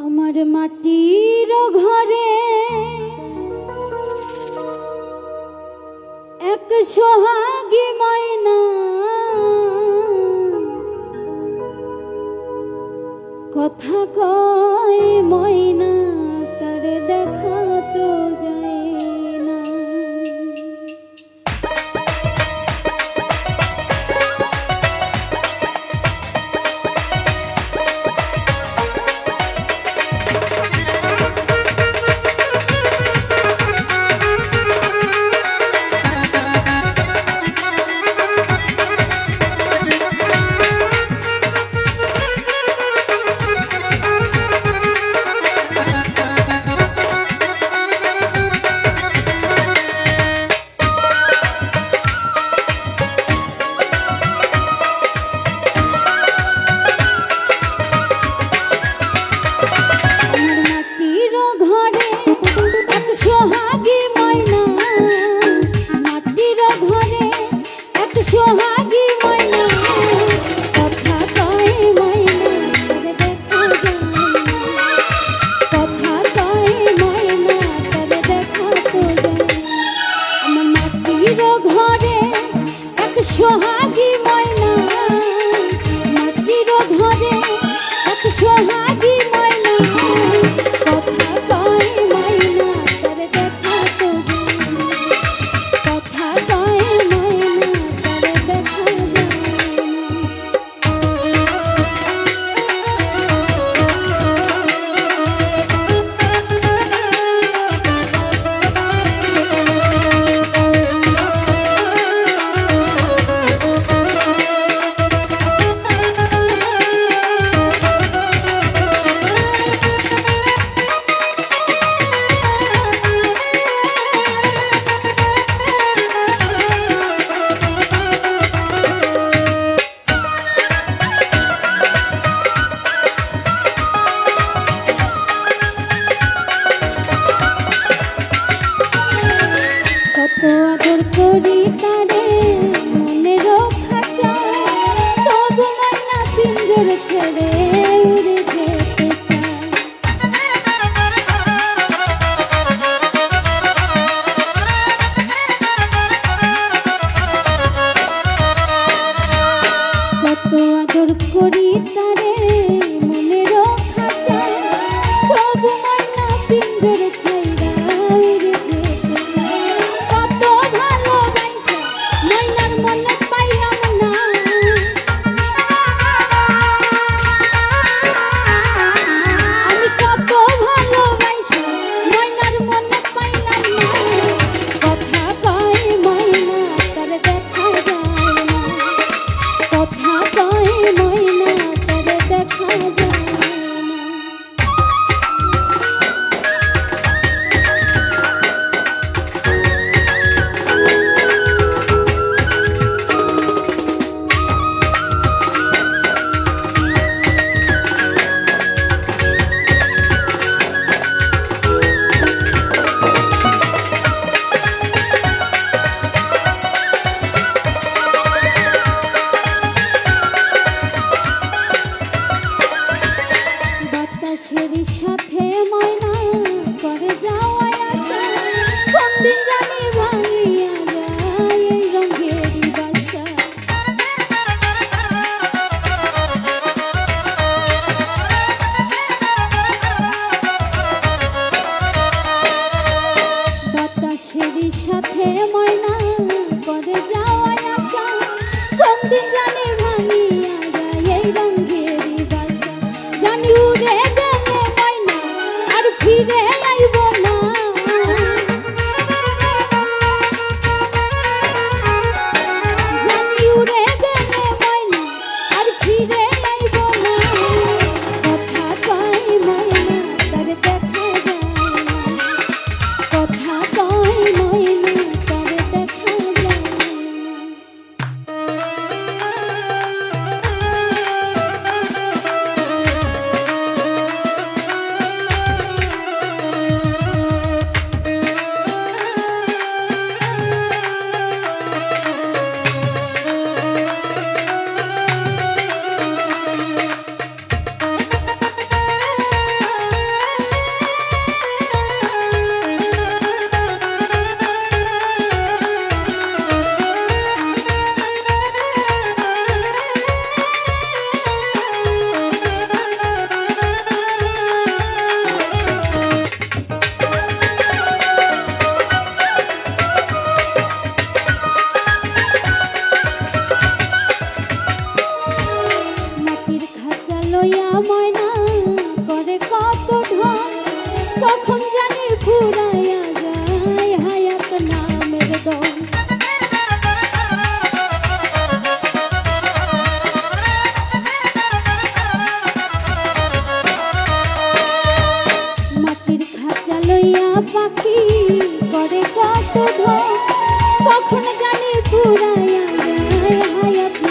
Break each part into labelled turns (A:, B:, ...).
A: আমার মাটির ঘরে এক সোহাগী ময়না কথা কয় ময়না তারে দেখা তো যায় না। সোহাগী ময়না মাটির ঘরে এক সোহাগী ময়না কথা কয় ময়না তারে দেখা যায় না। কথা কয় ময়না তারে দেখা তো যায়। আমার মাটির ঘরে এক সোহাগী ময়না মাটির ঘরে এক সোহাগী ময়না কথা কয় ময়না তারে দেখা তো যায় না। কথা কয় ময়না তারে দেখা যায় কত আদর করি তারে মনে রক্ষা চায় তবু ময়না পিঞ্জর ছেড়ে উড়ে যেতে চায়। কত আদর করি তারে মনে রক্ষা চায় তবু ময়না পিঞ্জর ছেড়ে উড়ে যেতে চায়। কত ভালোবাসা ময়নার মনে পাইলাম না আমি কত ভালোবাসা ময়নার মনে পাইলাম না। কথা কয় ময়না তারে দেখা যায় না। কথা কয় ময়না তারে দেখা যায় না। বাতাসের সাথে ময়না করে যাওয়াই আশা কোন দিন জানি ভাঙিয়া যায় এই রঙেরই বাসা। বাতাসের সাথে ময়না করে যাওয়াই আশা কোন দিন জানি ভাঙিয়া যায় এই রঙেরই বাসা। জানি উড়ে গেলে ময়না আর ফিরে আইব না। করে কত ধন কখন জানি পুরাইয়া যায় হায়াত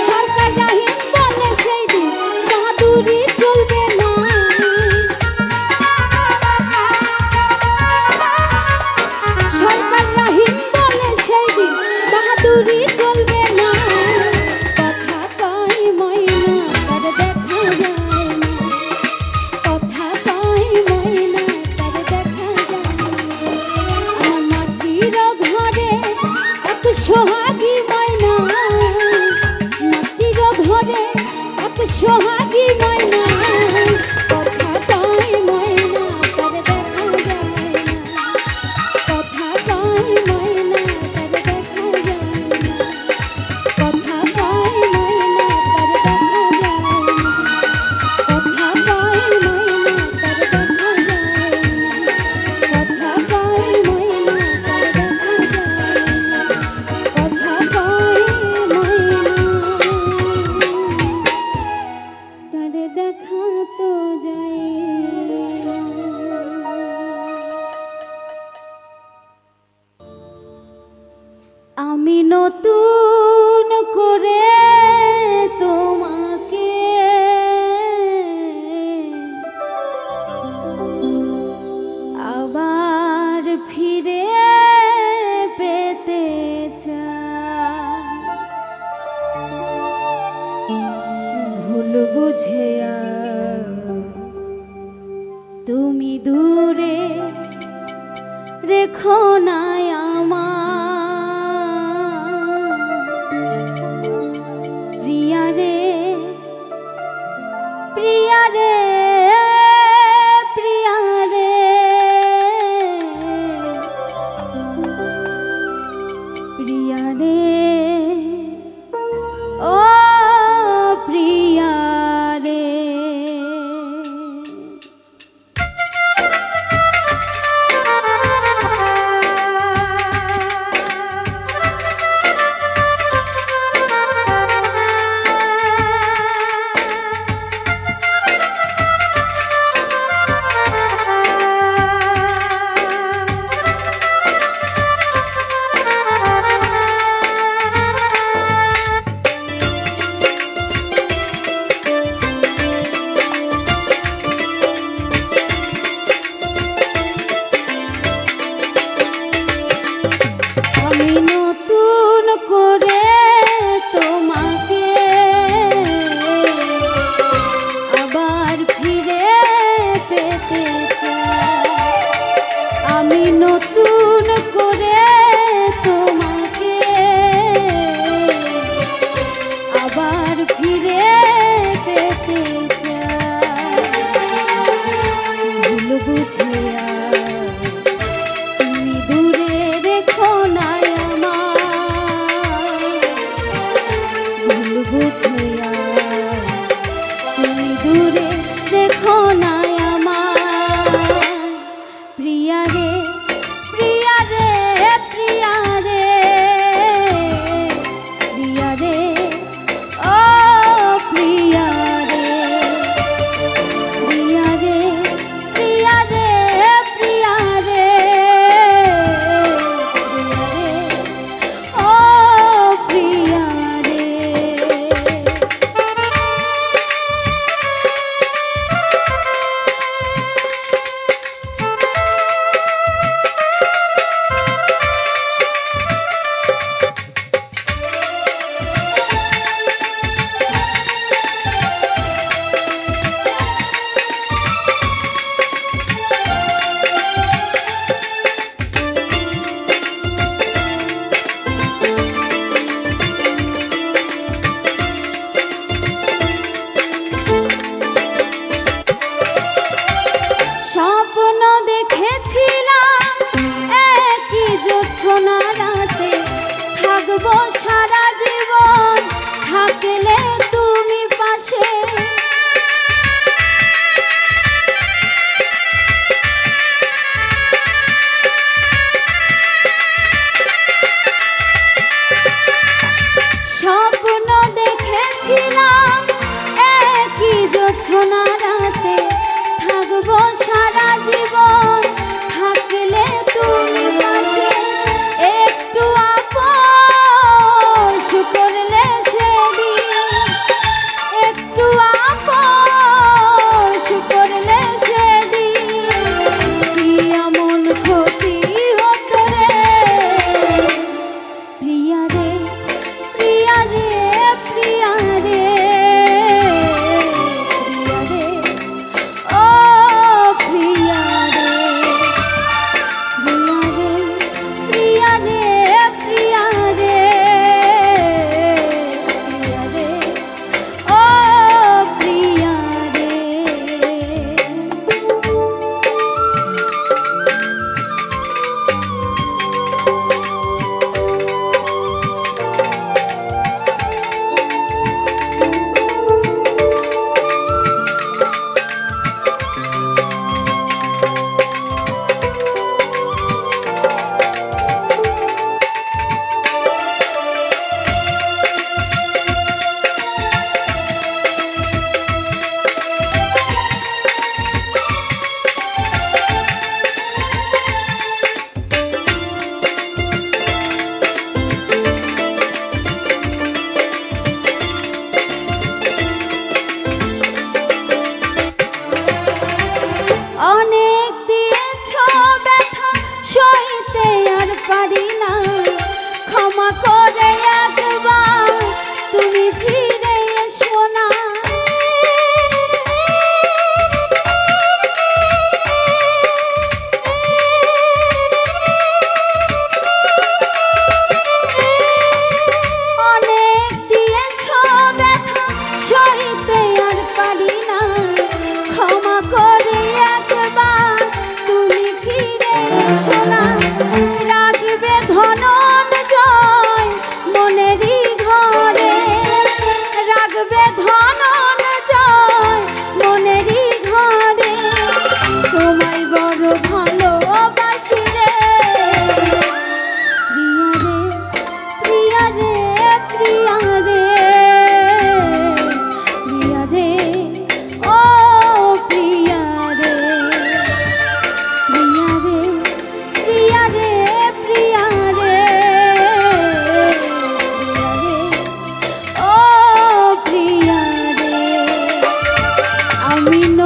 A: সরকার রাহিম বলে সেই দিন বাহাদুরি চলবে না সরকার রাহিম বলে সেই দিন বাহাদুরি চলবে না কথা কয় ময়না তার দেখা যায় না কথা কয় ময়না তার দেখা যায় আমার মাটির ঘরে এক সোহাগী ময়না মাটির ঘরে এক সোহাগী ময়না কথা কয় ময়না তার দেখা যায় না কথা কয় ময়না তার দেখা যায় না কথা কয় ময়না তার দেখা যায় না কথা কয় ময়না তার দেখা যায় না কথা কয় ময়না তার দেখা যায় না কথা কয় ময়না তার দেখা তো যায় না। আমি নতুন করে তোমাকে আবার ফিরে পেতে চাই ভুল বুঝে তুমি দূরে রেখো না আমার প্রিয়া রে প্রিয়া রে প্রিয়া রে প্রিয়া রে ও প্রিয়া রে আমি নতুন করে তোমাকে আবার ফিরে পেতে চাই আমি নতুন করে তোমাকে আবার ফিরে পেতে চাই ভুল বুঝে তুমি দূরে রেখো না ভুল বুঝে তুমি দূরে রেখো না আমার প্রিয়া রে প্রিয়া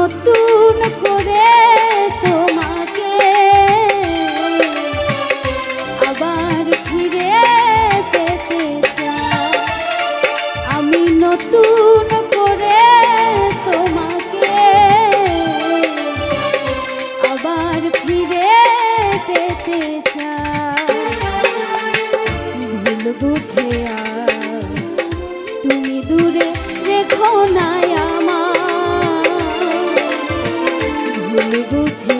A: নতুন করে তোমাকে আবার ফিরে পেতে চাই। আমি নতুন করে তোমাকে আবার ফিরে পেতে চাই। ভুল বুঝে তুমি দূরে রেখো না আমার, ভুল বুঝে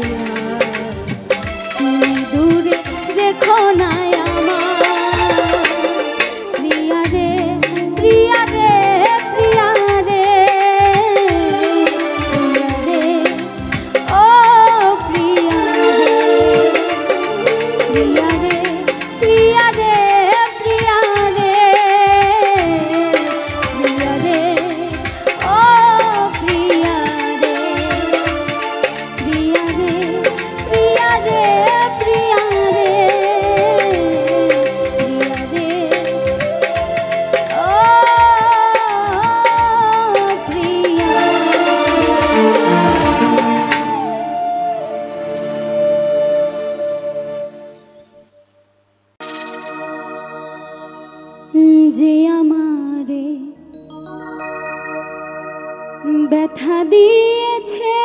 A: তুমি দূরে রেখো না আমার। প্রিয়া রে প্রিয়া রে প্রিয়া রে প্রিয়া রে ও প্রিয়া রে প্রিয়া রে প্রিয়া রে প্রিয়া রে প্রিয়া রে ও প্রিয়া রে প্রিয়া রে প্রিয়া রে প্রিয়া রে প্রিয়া রে ও প্রিয়া। যে আমারে ব্যথা দিয়েছে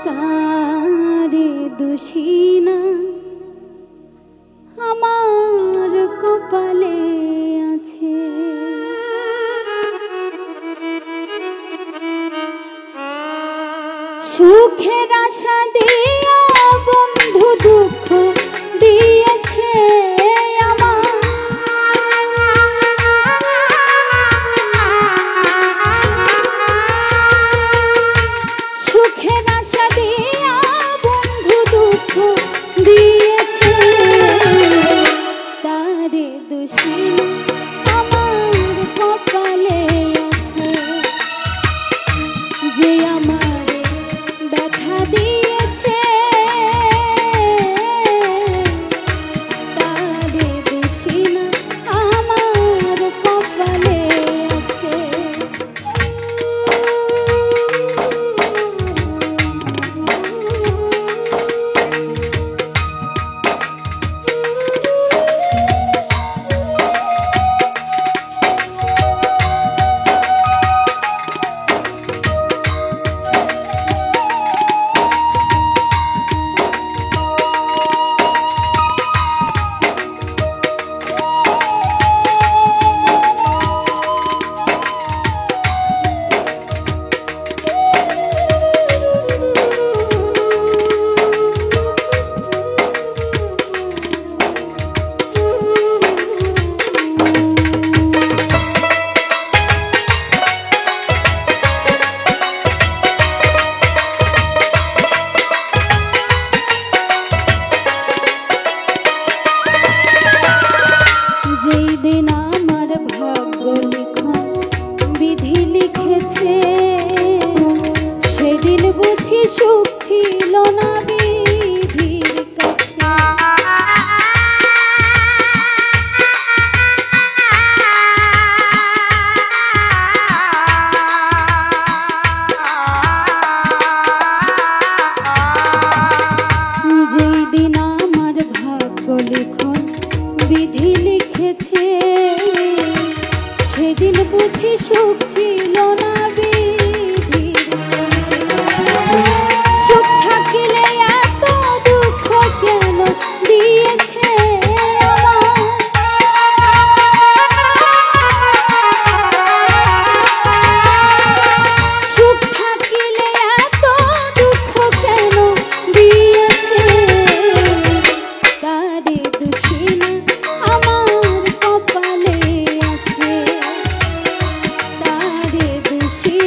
A: তারে দোষী না আমার কপালে আছে। সুখের আশা দিয়া বন্ধু দুঃখ দিয়েছে আমার। সুখের আশা দিয়া বন্ধু দুঃখ দিয়েছে তারে দোষী আমার কপালে আছে। যে আমারে ব্যথা দিয়েছে তারে দোষী না আমার কপালে আছে। যেই দিন আমার ভাগ্য লিখন বিধি লিখেছে সেদিন বুঝি সুখ ছিল না বিধির কাছে। যেই দিন আমার ভাগ্য লিখন বিধি লিখেছে সেদিন বুঝি সুখ ছিল না বিধির কাছে। সুখ থাকিলে এত দুঃখ কেন দিয়েছে আমার। সুখ থাকিলে এত দুঃখ কেন দিয়েছে তারে দোষী না আমার কপালে আছে। তারে দোষী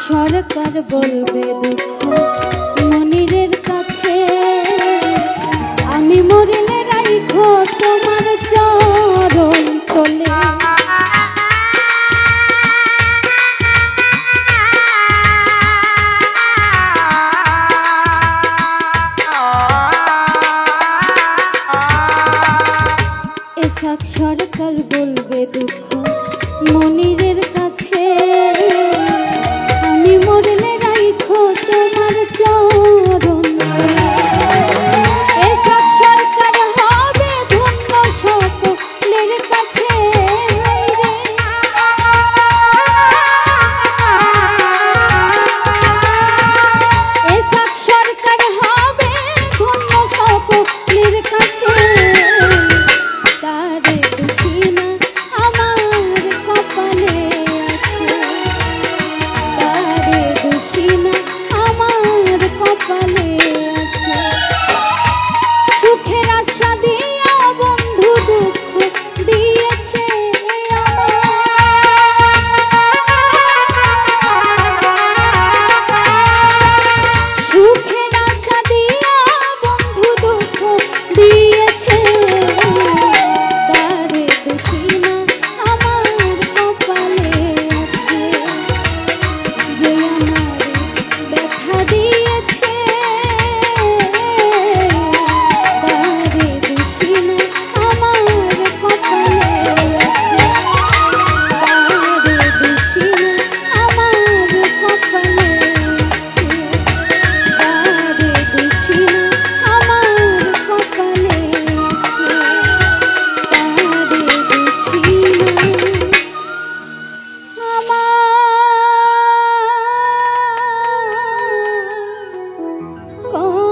A: সরকার বলবে দুঃখ মনিরের কাছে, আমি মরিলে রাইখো তোমার চরণ তলে। এসাক সরকার বলবে দুঃখ মনিরের কাছে, আমি মরলে রাইখো তোমার চরণ তলে। এসাক সরকার হবে ধন্য সকলের কাছে, এসাক সরকার হবে ধন্য সকলের কাছে। তারে দুশিনা আমার কপালে আছে, তারে দুশিনা আমার কপালে আছে। সুখের আশা দিয়া বন্ধু দুঃখ দিয়েছে সুখের আশা দিয়া বন্ধু দুঃখ দিয়েছে। তারে দুশিনা আমার কপালে আছে, যে আমার ব্যথা দিয়েছে। তারে দুশিনা আমার কপালে আছে, তারে দুশিনা আমার কপালে আছে, তারে দুশিনা আমার কপালে আছে, তারে দুশিনা আমার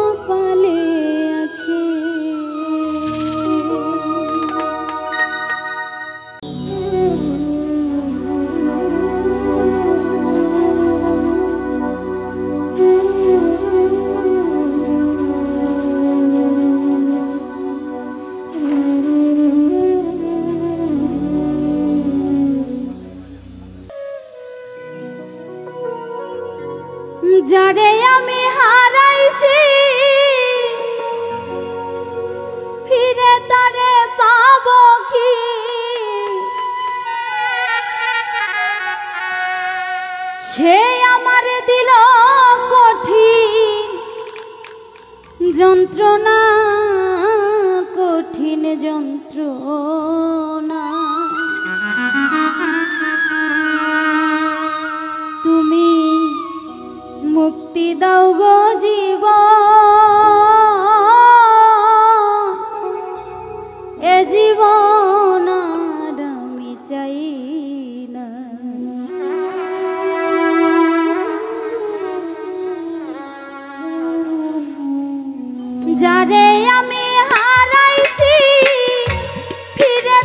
A: কপালে আছে। যারে আমি হারাইছি ফিরে তারে পাবো কি, সে আমার দিল কঠিন যন্ত্রণা, কঠিন যন্ত্রণা। তুমি মুক্তি দাও গো জীবন, এ জীবন আর আমি চাই না। যারে আমি হারাইছি ফিরে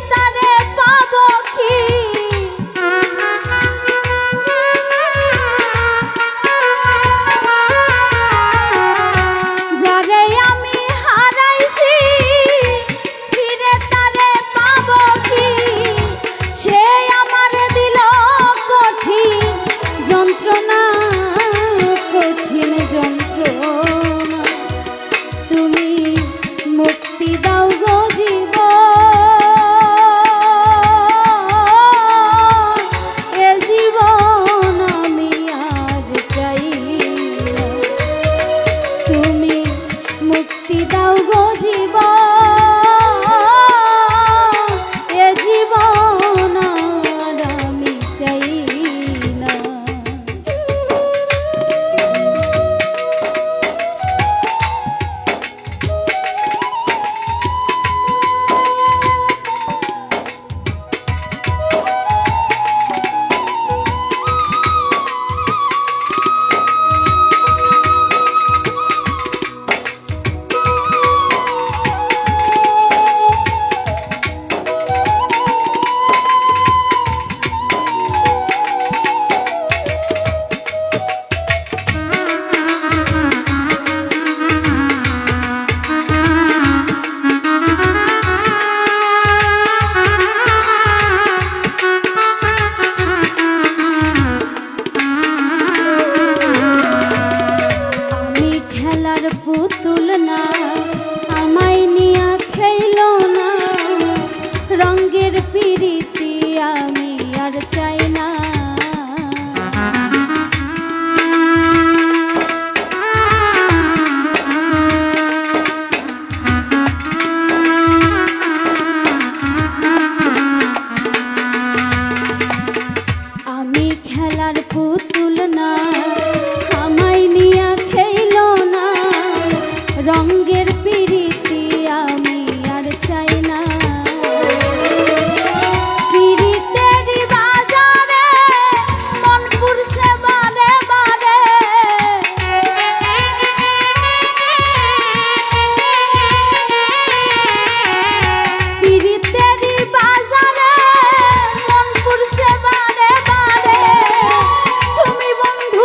A: খেলার পুতুল না, আমায় নিয়া খেলো না, রঙ্গের পিরিতি আমি আর চাই না। পিরিতেরি বাজারে মন পুরছে বারে বারে, পিরিতেরি বাজারে মন পুরছে বারে বারে, তুমি বন্ধু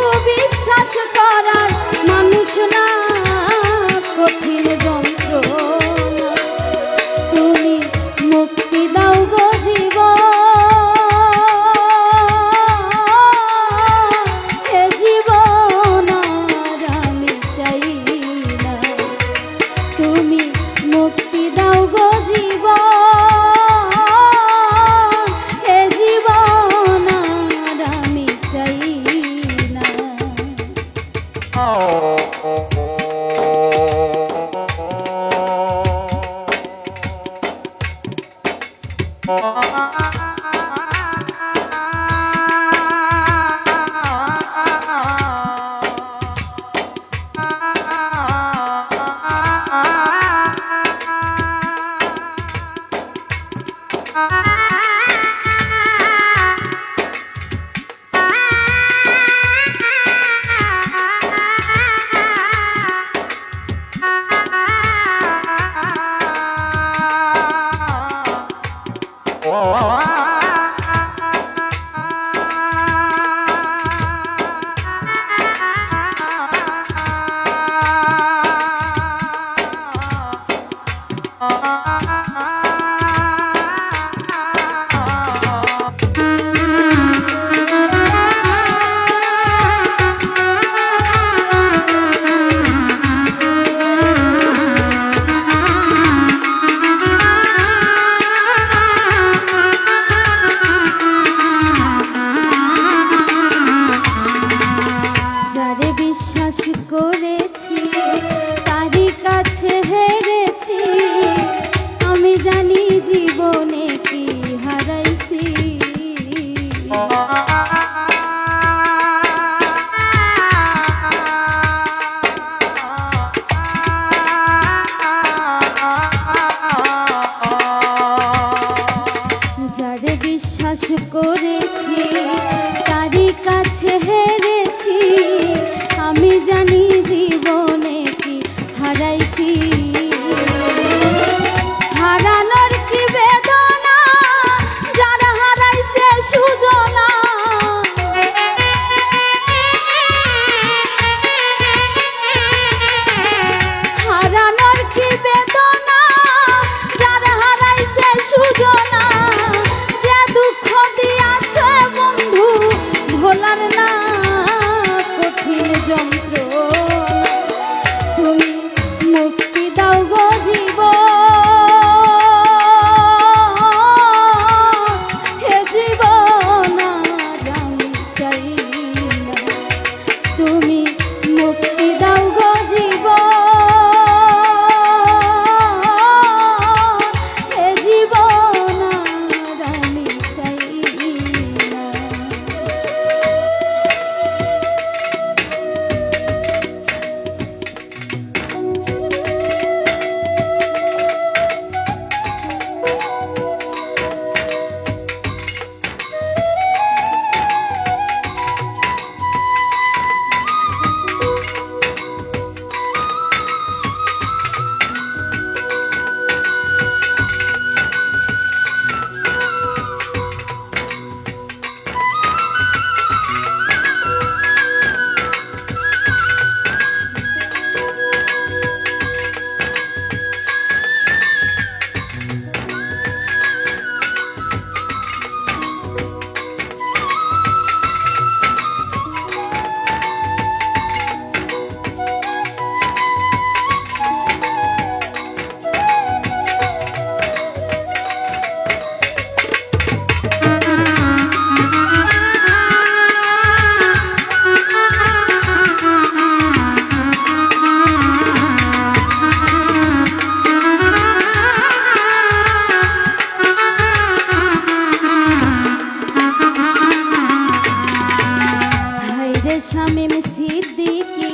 A: হায়রে শামীম সিদ্দিকী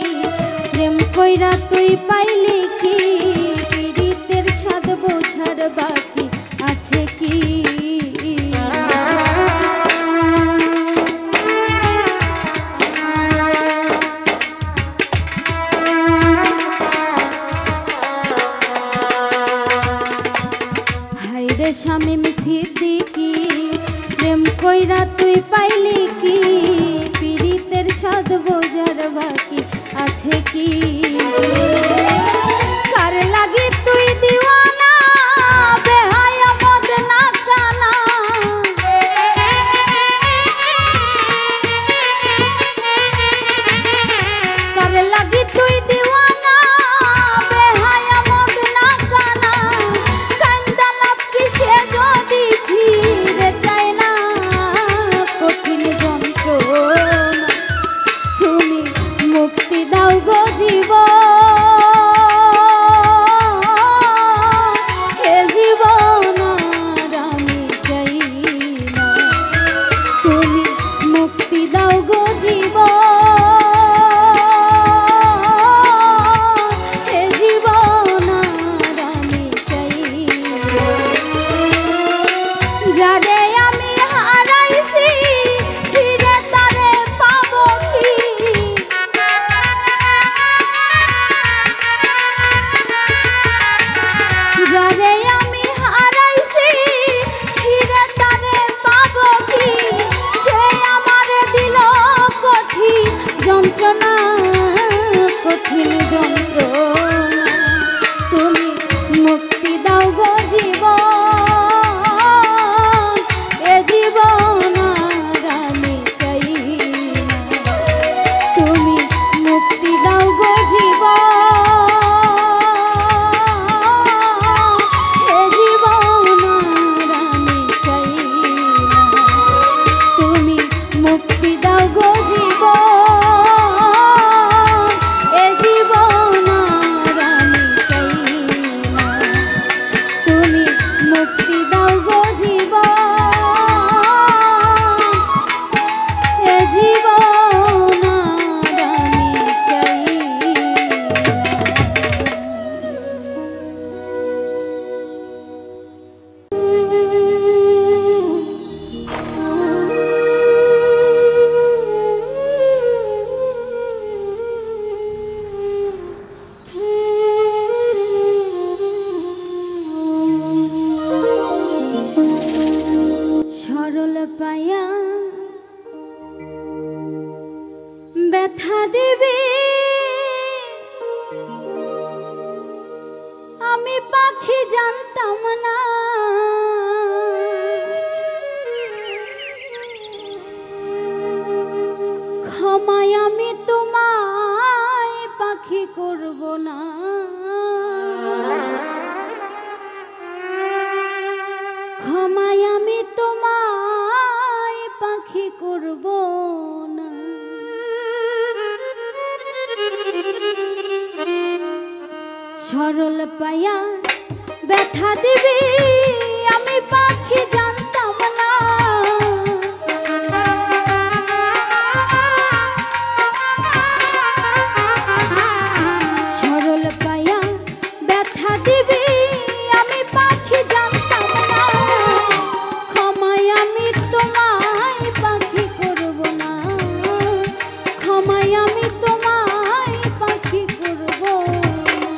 A: প্রেম কইরা তুই পাইলি কি পীড়িতের স্বাদ বোঝার বাকি আছে কি হায়রে শামীম সিদ্দিকী প্রেম কইরা তুই পাইলি কি পীড়িতের স্বাদ বোঝার বাকি আছে কি কার লাগি তুই দিওয়ানা বেহায়া মদ না কানা কার লাগি তুই দিওয়ানা বেহায়া মদ না কানা কান্দা লাভ কিসে যদি ফিরে চায় না কঠিন যন্ত্রণা তুমি মুক্তি দাও গো জীবন হে জীবন আর আমি চাই না তুমি মুক্তি দাও গো জীবন হে জীবন আর আমি চাই যারে আমি হারাইছি ফিরে তারে পাবো কি যারে আমি হারাইছি ফিরে তারে পাবো কি সে আমারে দিল কঠিন যন্ত্রণা কঠিন যন্ত্রণা তুমি মুক্তি দাও গো জীবন এ জীবন আর আমি চাই না তুমি মুক্তি দাও গো জীবন হে জীবন আর আমি চাই না তুমি মুক্তি দাও গো জীবন এ জীবন আর আমি চাই না তুমি মুক্তি দাও গো জীবন এ জীবন আর আমি চাই সরল পায়া ব্যথা দেবে আমি পাখি জানতাম না ক্ষমায় আমি তোমায় পাখি করব না ক্ষমায় আমি তোমায় পাখি করব না সরল পায়া ব্যথা দিবি আমি পাখি জানতাম না সরল পায়া ব্যথা দিবি আমি পাখি জানতাম না ক্ষমায় আমি তোমায় পাখি করব না ক্ষমায় আমি তোমায় পাখি করব না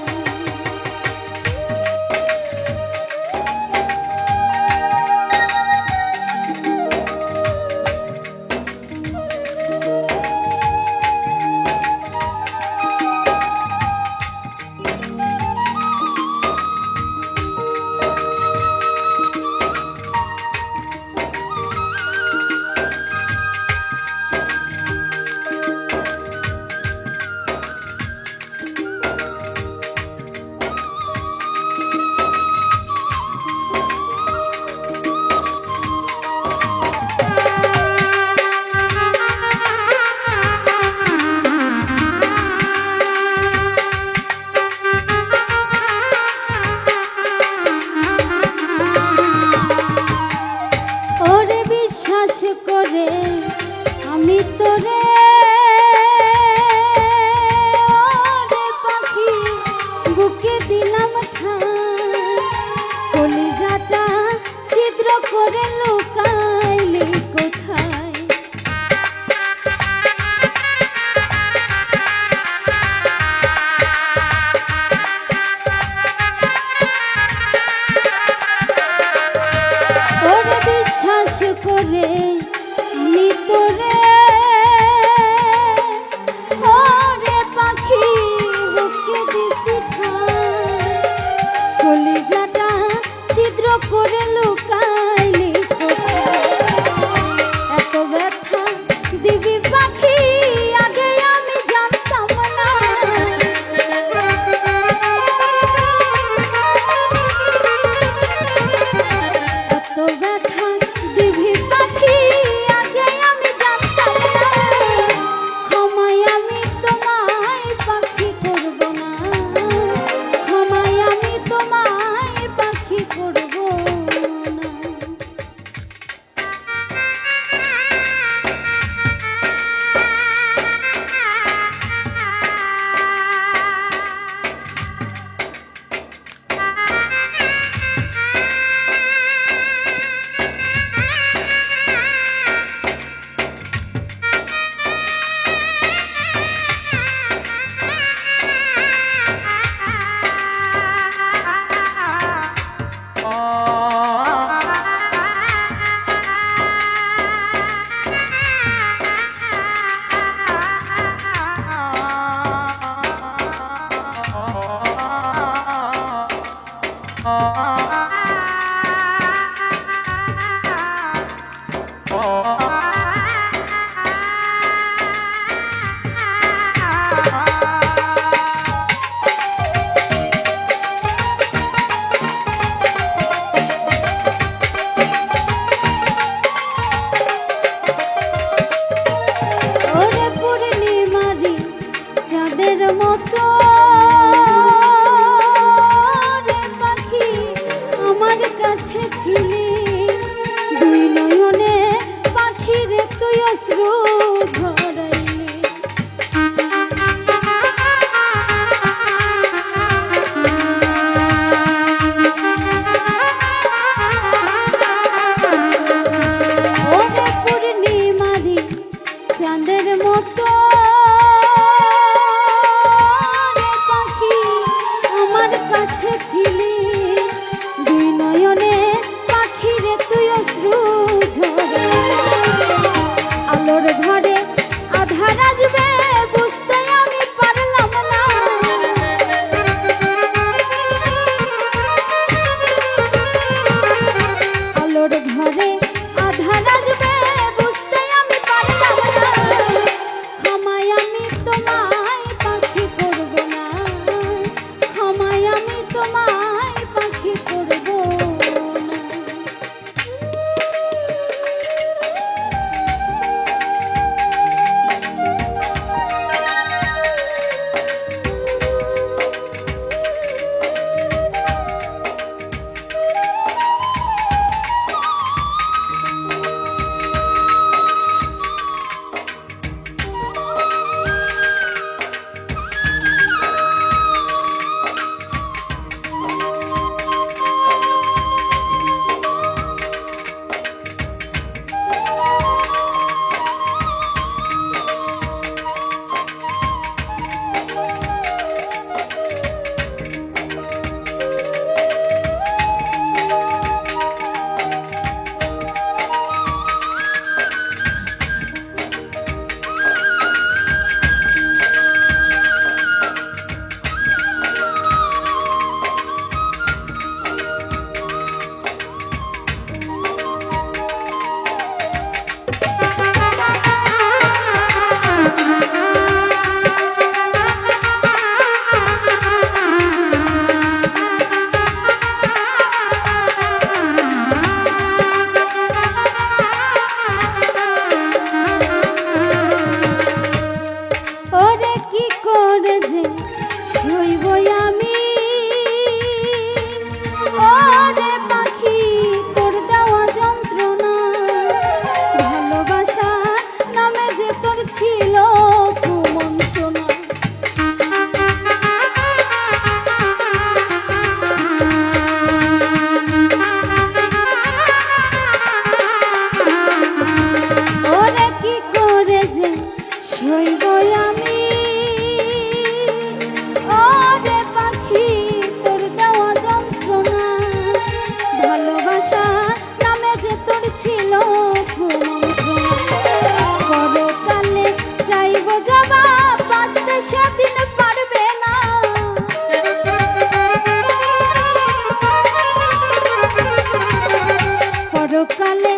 A: অশ্রু ঝরাইলি। ওরে পূর্ণিমারি চাঁদের মতো রে পাখি আমার কাছে ছিলি, দুই নয়নে পাখি রে তুই অশ্রু ঝরাইলি। আলোর ঘরে আধার আসবে বুঝতে আমি পারলাম না, আলোর ঘরে আধার আসবে বুঝতে আমি পারলাম না। ক্ষমায় আমি তোমায় পাখি করব না, ক্ষমায় আমি তোমায় পাখি করব না। ওরে কি করে যে সইব আমি, ওরে পাখি তোর দেওয়া যন্ত্রণা, ভালোবাসার নামে যে তোর ছিল কুমন্ত্রণা। ওরে কি করে যে সইব আমি, ওরে পাখি তোর দেওয়া যন্ত্রণা, ভালোবাসা নামে যে তোর ছিল কুমন্ত্রণা। পরকালে চাইব জবাব বাঁচতে সেদিন পারবে না, পরকালে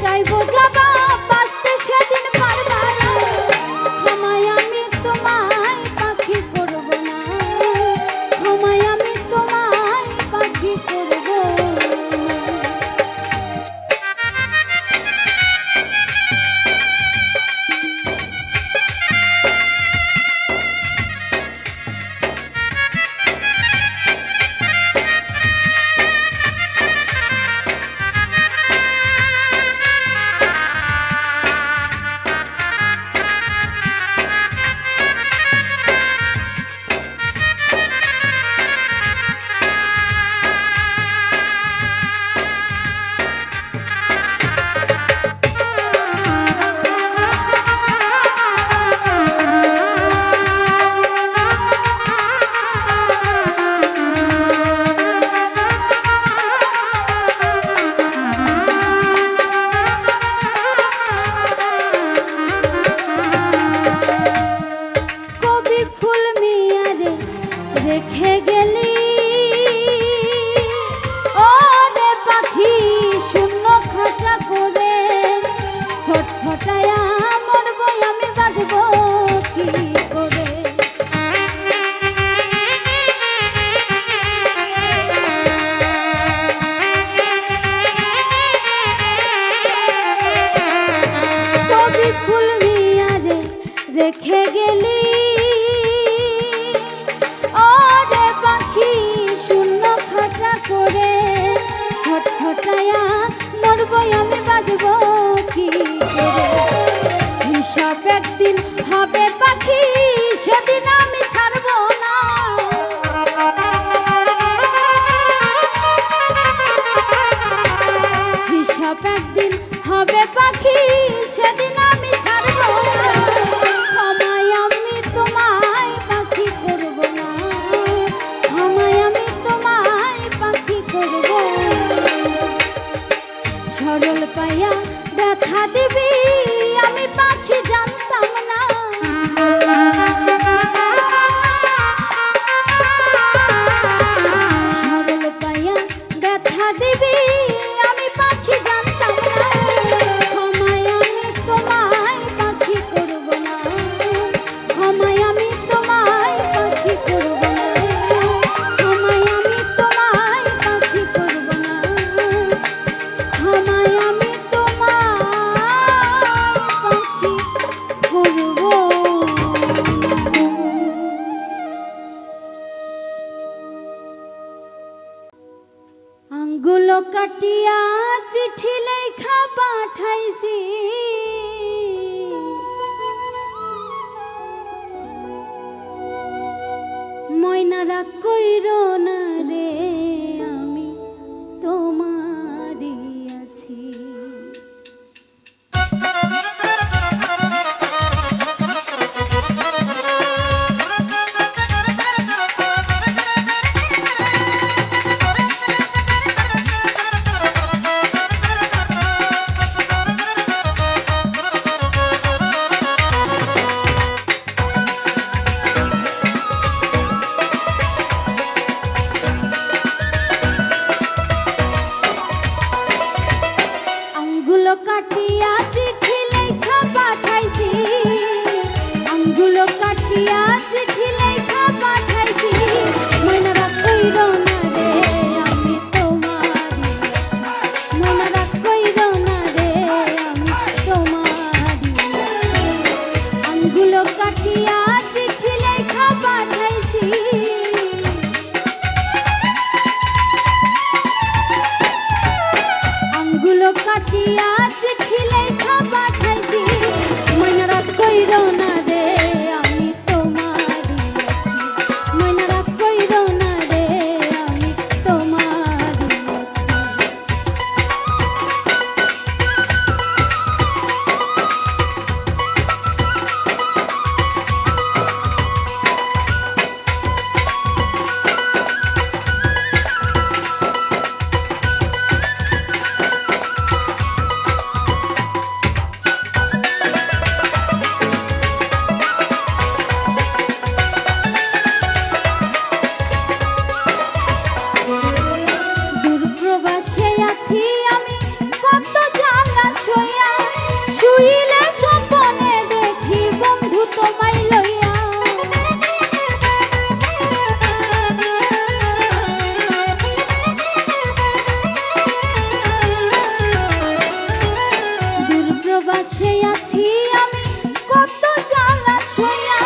A: চাইব জবাব বাঁচতে সেদিন পারবে না। ক্ষমায় আমি তোমায় পাখি করব না, ক্ষমায় আমি তোমায় পাখি করব না। রেখে গেলি ওরে পাখি শূন্য খাঁচা করে, ছটফটায়া মরবো আমি বাজবো কি করে। কবি ফুল মিয়ারে রেখে গেলি ওরে পাখি শূন্য খাঁচা করে, ছটফটায়া মরবো আমি বাজবো কি করে। হিসাব একদিন হবে পাখি, সেদিন আমি ছাড়বো না। হিসাব একদিন হবে পাখি, সেদিন আমি ছাড়বো না। ক্ষমায় আমি তোমায় পাখি করবো না, ক্ষমায় আমি তোমায় পাখি করবো। সরল পাইয়া ব্যথা দিবি আমি পাখি জানতাম না। সরল পাইয়া ব্যথা দিবি আমি পাখি জানতাম না। ক্ষমায় আমি তোমায় পাখি করব না, ক্ষমায় আমি তোমায় পাখি করব না, ক্ষমায় আমি তোমায় পাখি করব না, ক্ষমায় আমি আঙ্গুল কাটিয়া চিঠি লেখা পাঠাইছি, ময়নারা কইরো না রে আমি তোমারই আছি। কাটিয়া চিঠি লেখা পাঠাইছি, আঙ্গুল কাটিয়া চিঠি লেখা পাঠাইছি, ময়নারা কইরো না রে আমি তোমারই আছি, ময়নারা কইরো না রে আমি তোমারই আছি। আঙ্গুল কাটিয়া চিঠি লেখা পাঠাইছি, আঙ্গুল কাটিয়া চিঠি লেখা পাঠাইছি, ময়নারা কইরো না রে আমি তোমারই আছি, ময়নারা কইরো না রে আমি তোমারই আছি। প্রবাসে আছি আমি কত জ্বালা সইয়া, শুইলে স্বপ্নে দেখি বন্ধু তোমায় লইয়া। দূর প্রবাসে আছি আমি কত জ্বালা সইয়া,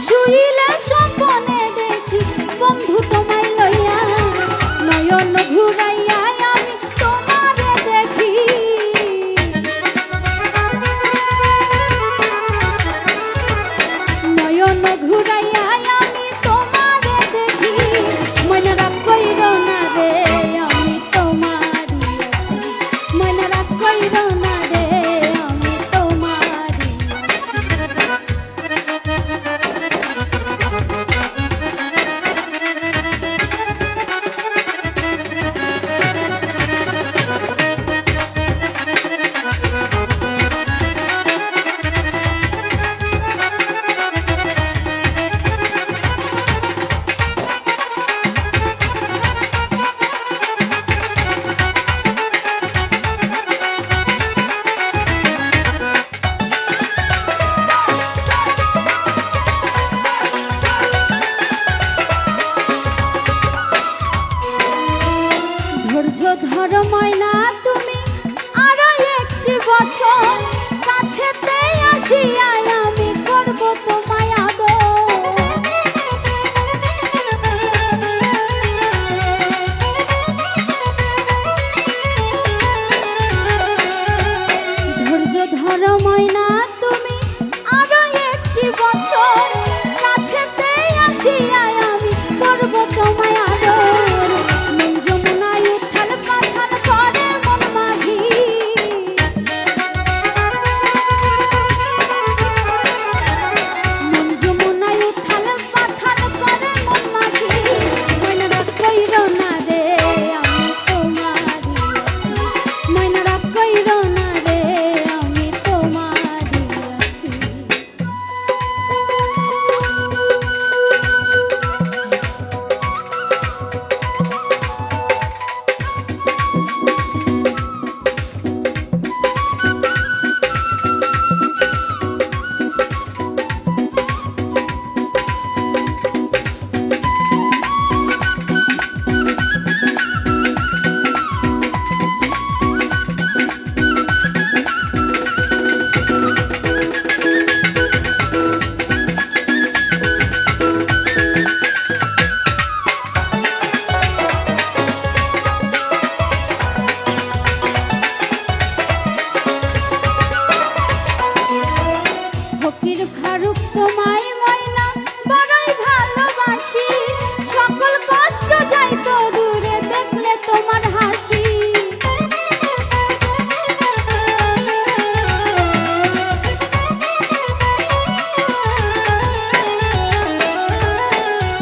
A: শুইলে স্বপ্নে দেখি বন্ধু তোমায় লইয়া। নয়ন ঘুরাইয়া আমি তোমারে দেখি, নয়ন ঘুরাইয়া আমি তোমারে দেখি, ময়নারা কইরো না রে আমি তোমারই আছি, ময়নারা কইরো না রে আমি তোমারই ধৈর্য ধরো ময়না তুমি আরো একটি বছর, কাছেতে আসিয়া আমি করব তোমায় আদর। ধৈর্য ধরো ময়না তুমি ফকির ফারুক তোমায় ময়না বড়ই ভালোবাসি, সকল কষ্ট যাইতো দূরে দেখলে তোমার হাসি।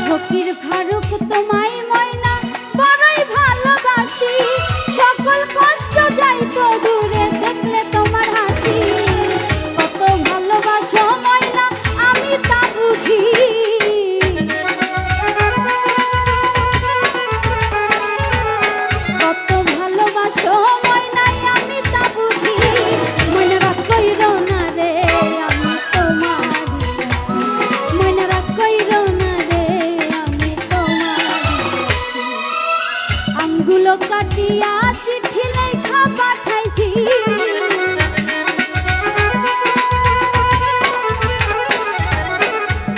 A: ফকির ফারুক তোমায় ময়না বড়ই ভালোবাসি, সকল কষ্ট যাইতো দূরে দেখলে তোমার হাসি। কত ভালোবাসো ময়না আমি তা বুঝি, কত ভালোবাসো ময়নাই আমি তা বুঝি। মনে রাখ কইরো না রে আমি তোমারই আছি, মনে রাখ কইরো না রে আমি তোমারই আছি। আঙ্গুলো কাটিয়া চিঠি লেখা পাঠাইছি,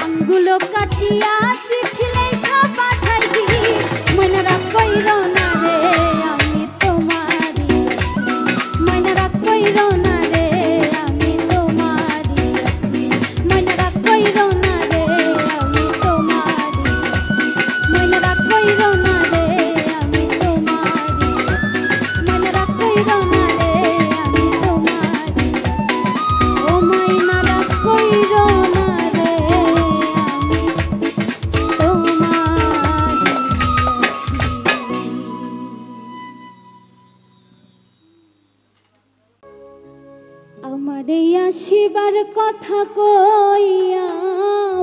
A: আঙ্গুলো কাটিয়া চিঠি লেখা পাঠাইছি। মনে রাখ কইরো না রে আমি তোমারই আছি, মনে রাখ কইরো না রে আমি তোমারই আছি, মনে রাখ কইরো না রে আমি তোমারই আছি, মনে রাখ কইরো না রে আমি তোমারই আছি, মনে রাখ কইরো না রে আমি তোমারই আছি, ও ময়না রাখ কইরো না রে আমি তোমারই আছি। আমার এই আসিবার কথা কইয়া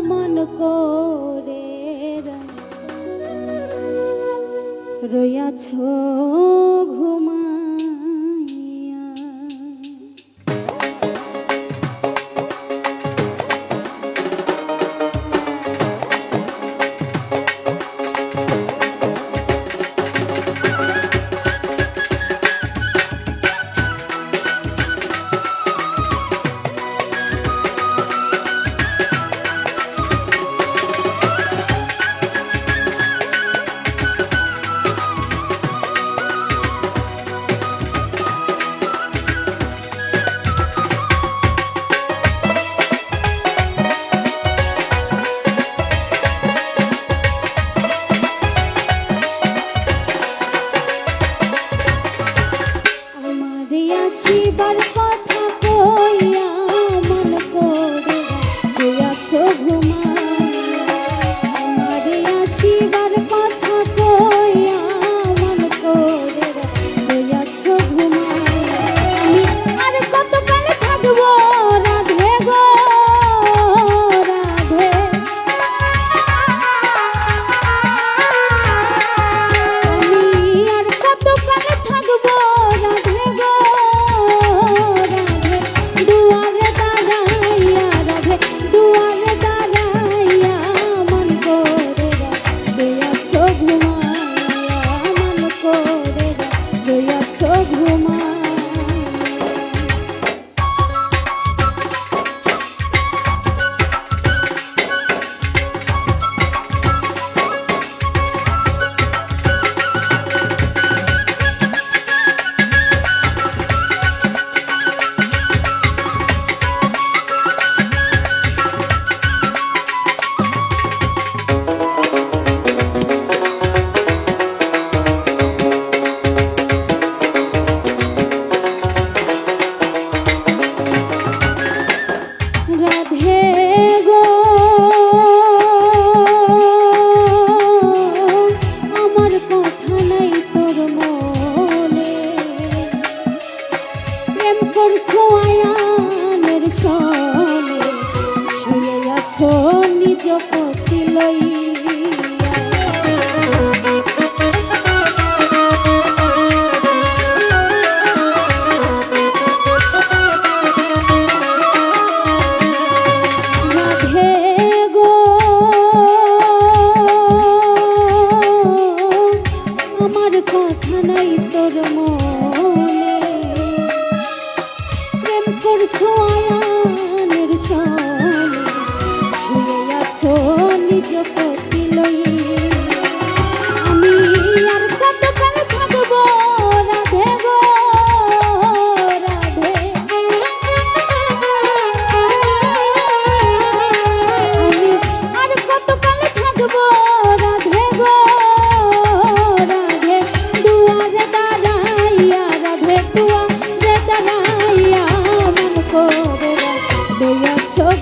A: মন করে রইয়াছ ঘুমাইয়া,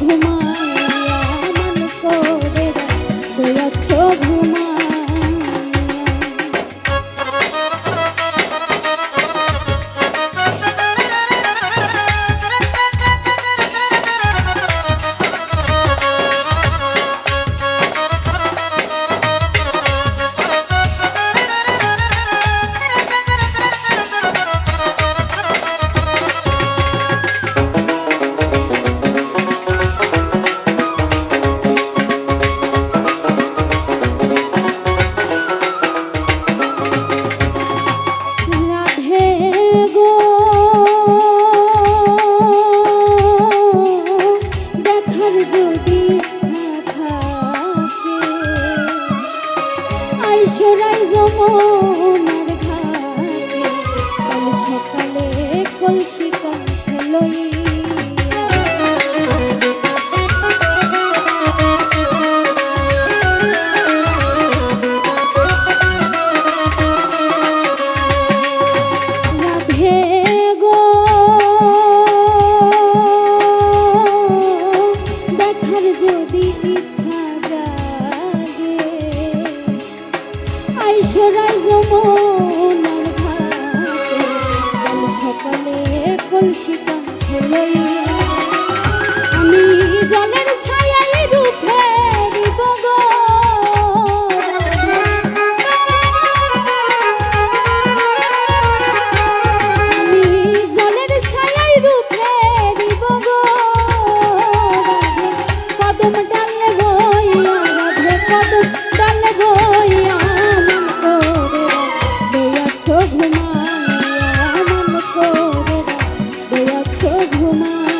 A: ঘুমাইয়া মন করে রয়েছো ঘুমাইয়া। সরাই যমুনার ঘাটে কাল সকালে কলসি কাঁধে লইয়া রাধে গো দেখার যদি ইচ্ছা জাগে আইসরাই যমুনার ঘাটে কাল সকালে কলসি কাঁধে লইয়া আমি জলের ছায়ায় রূপে দিব গো আমি জলের ছায়ায় রূপে দিব গো কদম ডালে বইয়া রাধে কদম ডালে বইয়া ঘুমাইয়া মন করে রয়েছো ঘুমাইয়া।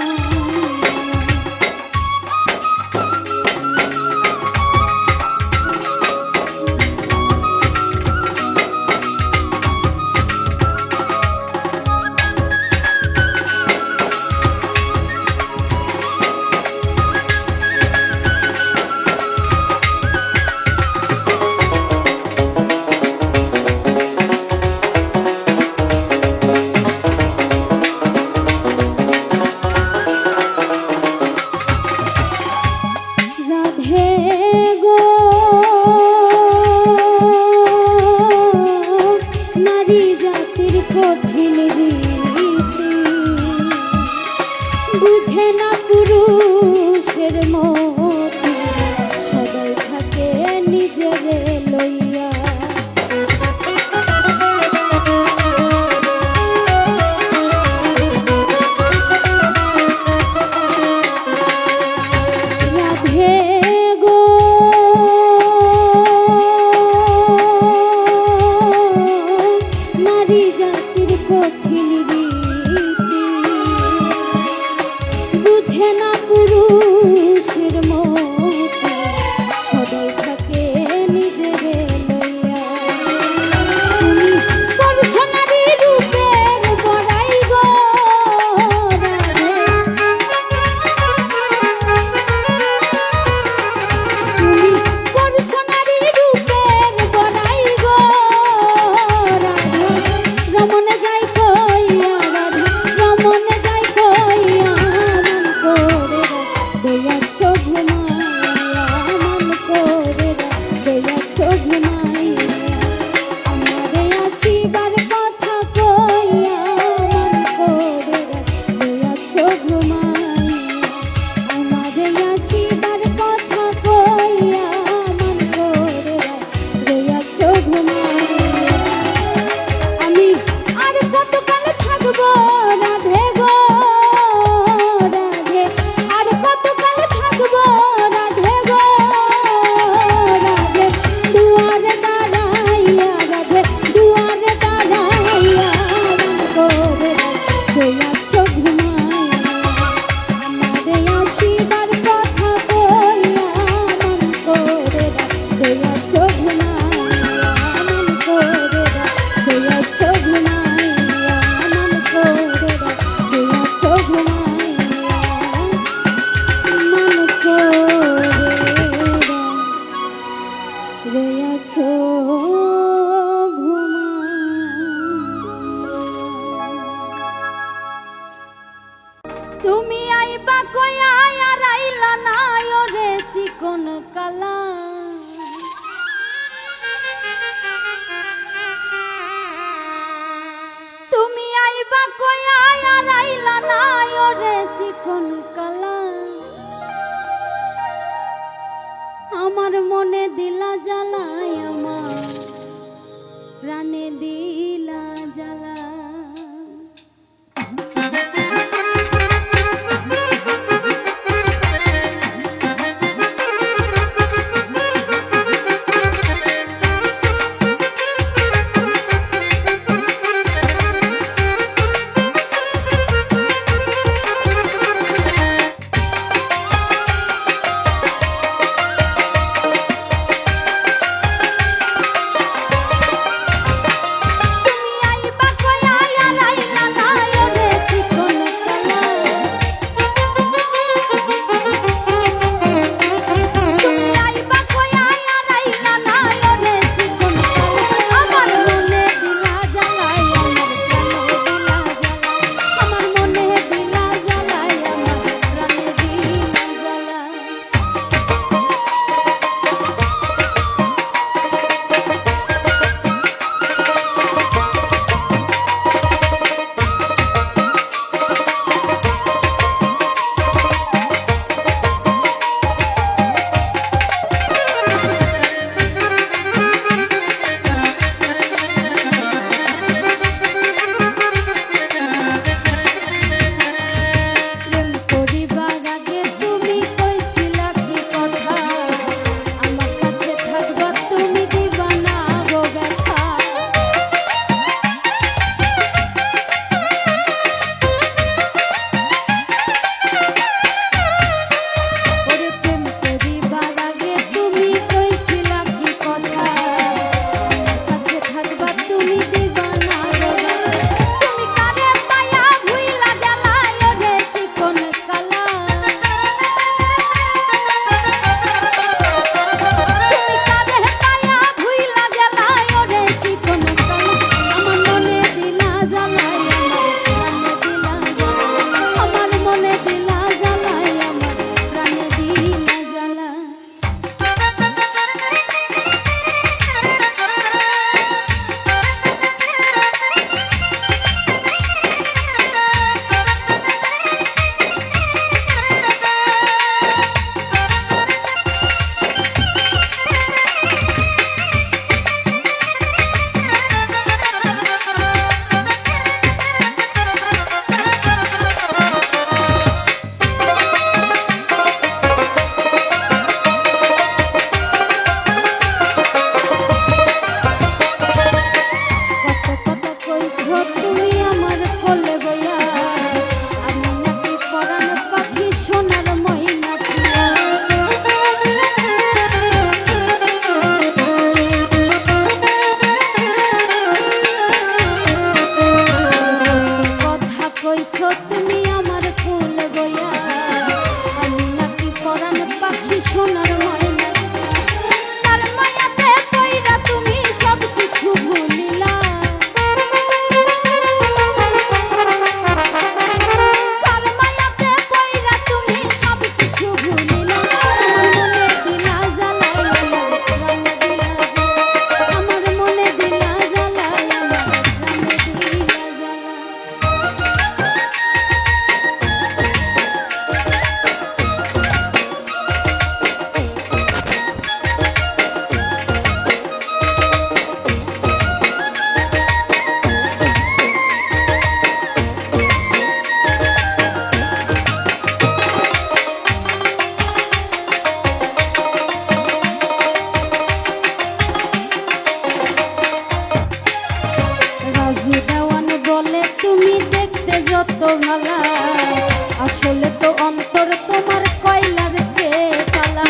A: চিকন কালা আমার মনে দিলা জ্বালায় আমার প্রাণে দিলা জ্বালা যত ভালা আসলে তো অন্তর তোমার কয়লার চেয়ে কালা।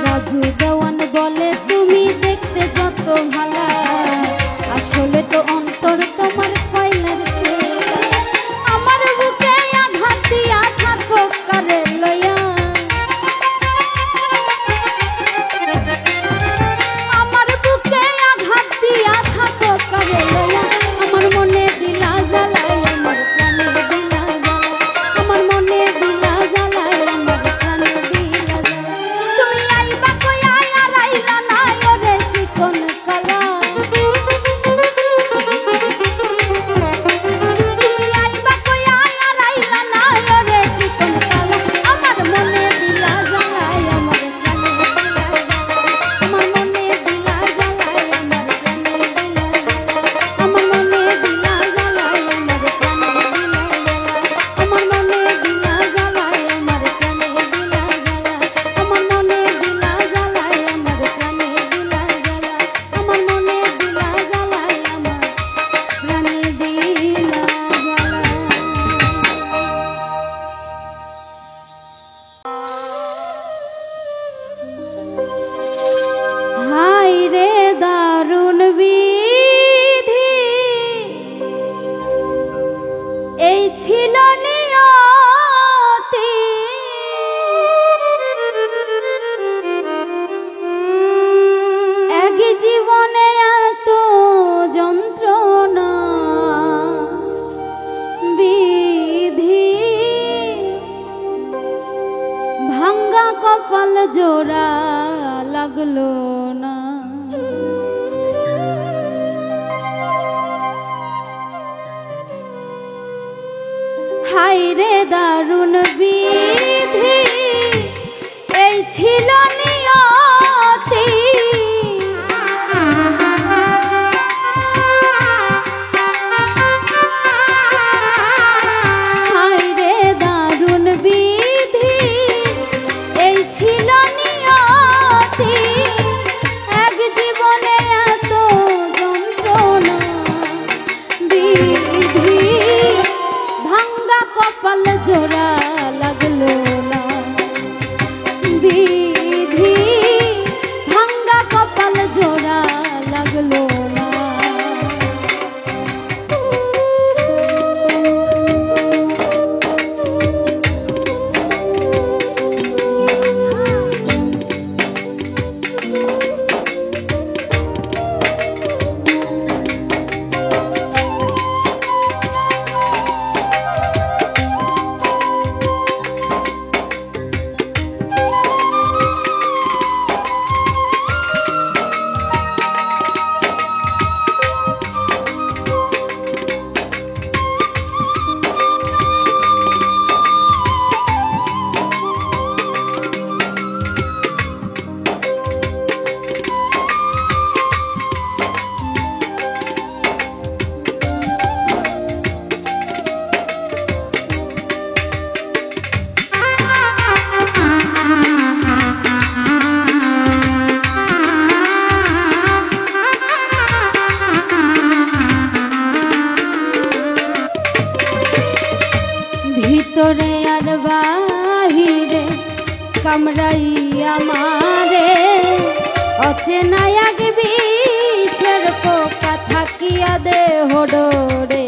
A: রাজু দেওয়ান বলে তুমি দেখতে যত ভালা আসলে তো অন্তর তোমার কয়লার চেয়ে কালা। আমার বুকে আঘাত দিয়া থাকো কারে লইয়া, আমার বুকে আঘাত দিয়া থাকো কারে লইয়া। আমার মনে দিলা জ্বালায় আমার প্রাণে দিলা জ্বালায়, আমার মনে দিলা জ্বালায় আমার প্রাণে দিলা জ্বালায়। তুমি আইবা কইয়া আর আইলা না ওরে চিকন ভিতরে আর বাহিরে কামড়াইয়া মারে, অচেনা এক বিষের পোকা থাকিয়া দেহ ডোরে।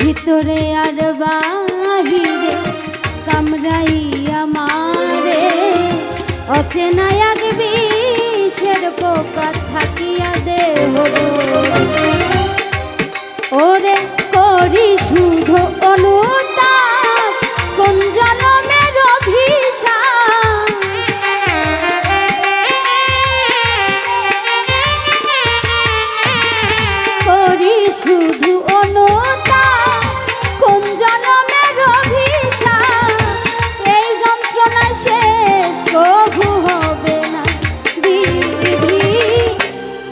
A: ভিতরে আর বাহিরে কামড়াইয়া মারে, অচেনা এক বিষের পোকা থাকিয়া দেহ ডোরে। ওরে করি শুধু অনুতাপ কোন জনমের অভিশাপ, করি শুধু অনুতাপ কোন জনমের অভিশাপ। এই যন্ত্রণা শেষ কভু হবে না, বিধি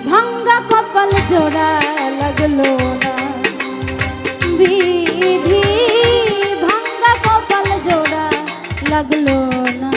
A: ভাঙ্গা কপাল জোড়া লাগলো না, বিধি ভাঙ্গা কপাল জোড়া লাগলো না।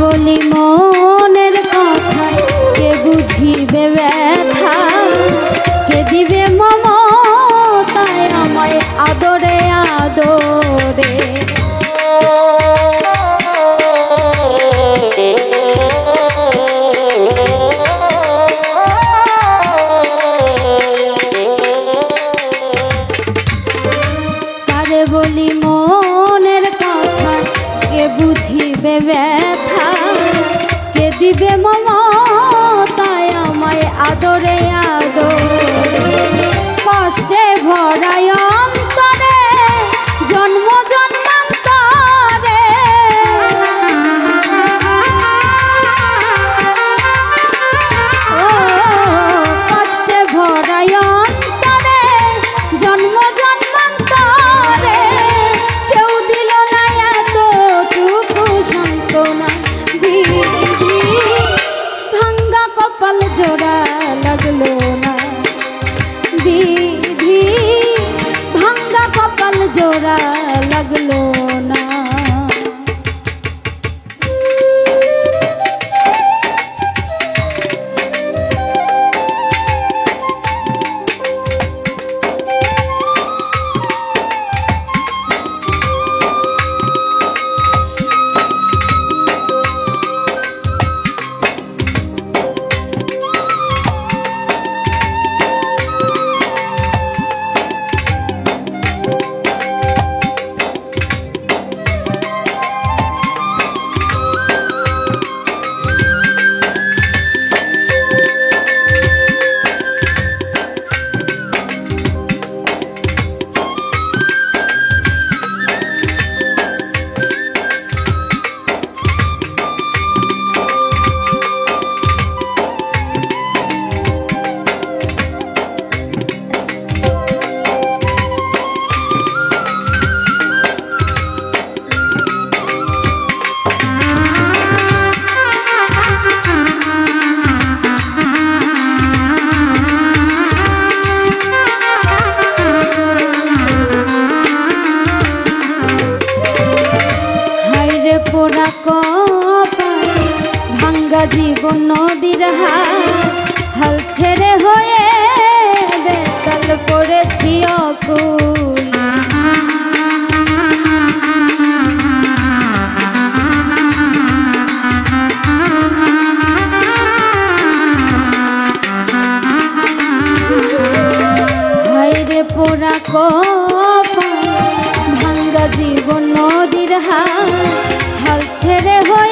A: বলি মনের কথা কে বুঝিবে ব্যথা, কে দিবে মমতায় আমায় আদরে আদরে। কারে বলি মনের কথা কে বুঝিবে ব্যথা, কে দিবে মমতায় আমায় আদরে আদরে। কষ্টে ভরায় অন্তরে জন্ম জন্মান্তরে, ও কষ্টে ভরায় অন্তরে জন্ম জন্মান্তরে। কেউ দিল না এতটুকু সান্ত্বনা, বিধি ভাঙ্গা কপাল জোড়া লাগলো না, বিধি ভাঙ্গা কপাল জোড়া লাগলো না। পোড়া কপাল ভাঙ্গা জীবন নদীর হাল ছেড়ে হয়ে বেতাল পড়েছি অকুল। কপাল ভাঙ্গা জীবন নদীর হাল হাল ছেড়ে হয়ে